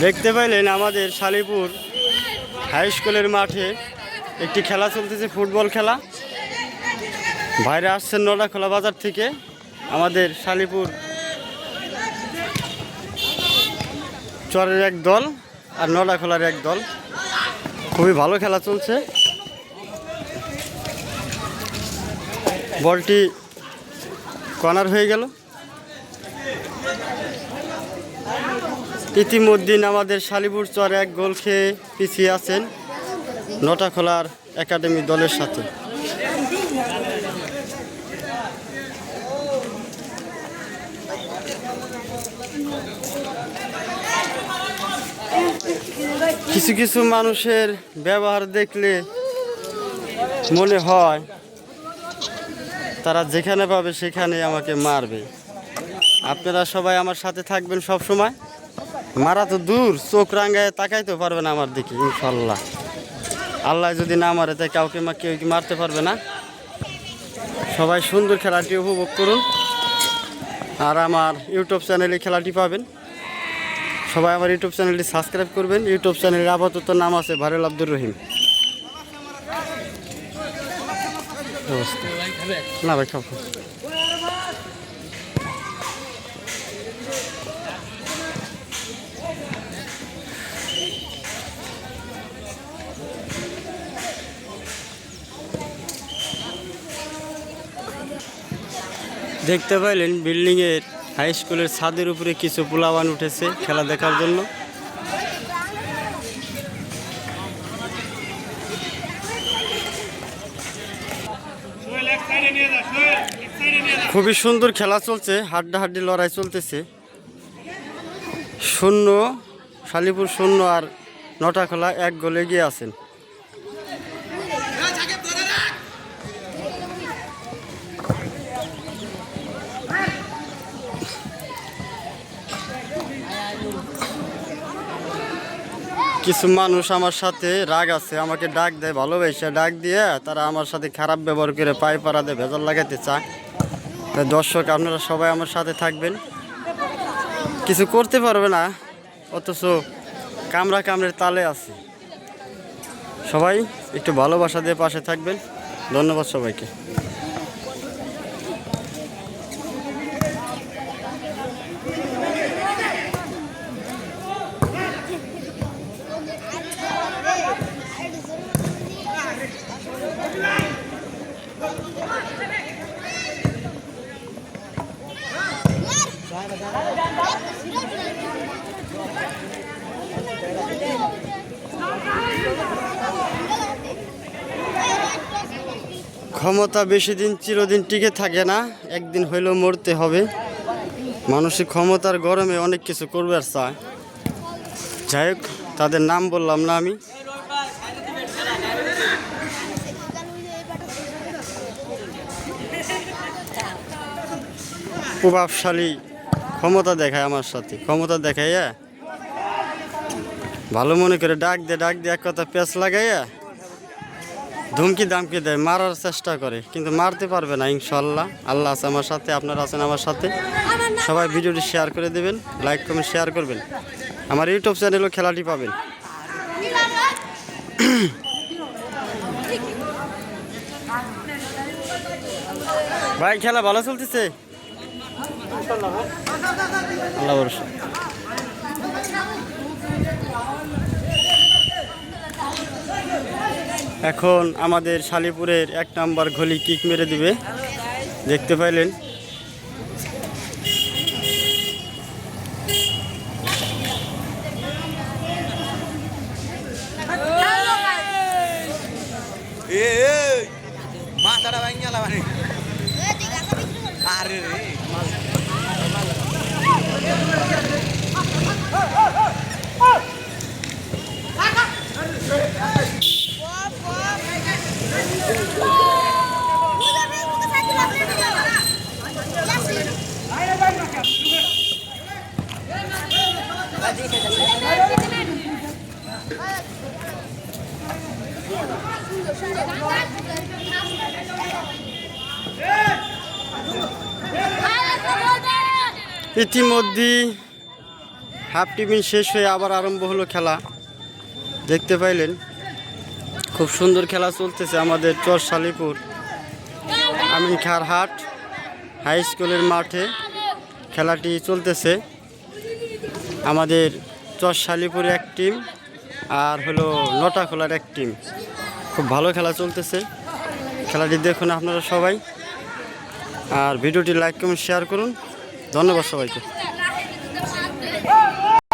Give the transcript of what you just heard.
দেখতে পাইলেন আমাদের শালিপুর হাই স্কুলের মাঠে একটি খেলা চলতেছে, ফুটবল খেলা। বাইরে আসছেন নড়াখোলা বাজার থেকে আমাদের শালিপুর চরের এক দল আর নড়াখোলার এক দল। খুবই ভালো খেলা চলছে। বলটি কর্নার হয়ে গেল। ইতিমধ্যে আমাদের শালিপুর চর এক গোল খেয়ে পিছিয়ে আছেন নটাখোলার একাডেমি দলের সাথে। কিছু কিছু মানুষের ব্যবহার দেখলে মনে হয় তারা যেখানে পাবে সেখানে আমাকে মারবে। আপনারা সবাই আমার সাথে থাকবেন সব সময়। মারা তো দূর, চোখ রাঙ্গায় তাকাইতে পারবে না আমার দিকে ইনশাল্লাহ। আল্লাহ যদি না মারে তাই কাউকে কেউ মারতে পারবে না। সবাই সুন্দর খেলাটি উপভোগ করুন আর আমার ইউটিউব চ্যানেলে খেলাটি পাবেন। সবাই আমার ইউটিউব চ্যানেলটি সাবস্ক্রাইব করবেন। ইউটিউব চ্যানেলের আপাতত নাম আছে ভারুল আব্দুর রহিম। না ভাই খাও। দেখতে পাইলেন বিল্ডিংয়ের হাই স্কুলের ছাদের উপরে কিছু পোলাওয়ান উঠেছে খেলা দেখার জন্য। খুবই সুন্দর খেলা চলছে, হাড্ডাহাড্ডি লড়াই চলতেছে। শূন্য শালিপুর শূন্য আর নটাখোলা এক গোলে এগিয়ে আছেন। কিছু মানুষ আমার সাথে রাগ আছে, আমাকে ডাক দেয় ভালোবাসা, ডাক দিয়ে তারা আমার সাথে খারাপ ব্যবহার করে পায়ে পাড়া দিয়ে ভেজাল লাগাতে চায়। দর্শক আপনারা সবাই আমার সাথে থাকবেন। কিছু করতে পারবে না, অথচ কামড়া কামড়ের তালে আছে। সবাই একটু ভালোবাসা দিয়ে পাশে থাকবেন। ধন্যবাদ সবাইকে। ক্ষমতা বেশি দিন চিরদিন টিকে থাকে না, একদিন হইলেও মরতে হবে। মানুষের ক্ষমতার গরমে অনেক কিছু করবে আর চায়। যাই হোক, তাদের নাম বললাম না আমি। প্রভাবশালী ক্ষমতা দেখায় আমার সাথে, ক্ষমতা দেখাইয়া ভালো মনে করে ডাক দিয়ে এক কথা পেঁচ লাগাইয়া ধমকি দামকি দেয়, মারার চেষ্টা করে, কিন্তু মারতে পারবে না ইনশাল্লাহ। আল্লাহ আছে আমার সাথে, আপনারা আছেন আমার সাথে। সবাই ভিডিওটি শেয়ার করে দেবেন, লাইক কমেন্ট শেয়ার করবেন। আমার ইউটিউব চ্যানেলেও খেলাটি পাবেন। ভাই খেলা ভালো চলতেছে, আল্লাহ ভরসা। এখন আমাদের শালিপুরের এক নাম্বার গলি কিক মেরে দিবে, দেখতে পাইলেন। ইতিমধ্যে হাফ টিফিন শেষ হয়ে আবার আরম্ভ হলো খেলা। দেখতে পাইলেন খুব সুন্দর খেলা চলতেছে আমাদের চরশালিপুর আমিন খাঁর হাট হাই স্কুলের মাঠে খেলাটি চলতেছে। আমাদের চরশালিপুরের এক টিম আর হলো নটাখোলার এক টিম। খুব ভালো খেলা চলতেছে, খেলাটি দেখুন আপনারা সবাই। আর ভিডিওটি লাইক কমেন্ট শেয়ার করুন। ধন্যবাদ সবাইকে।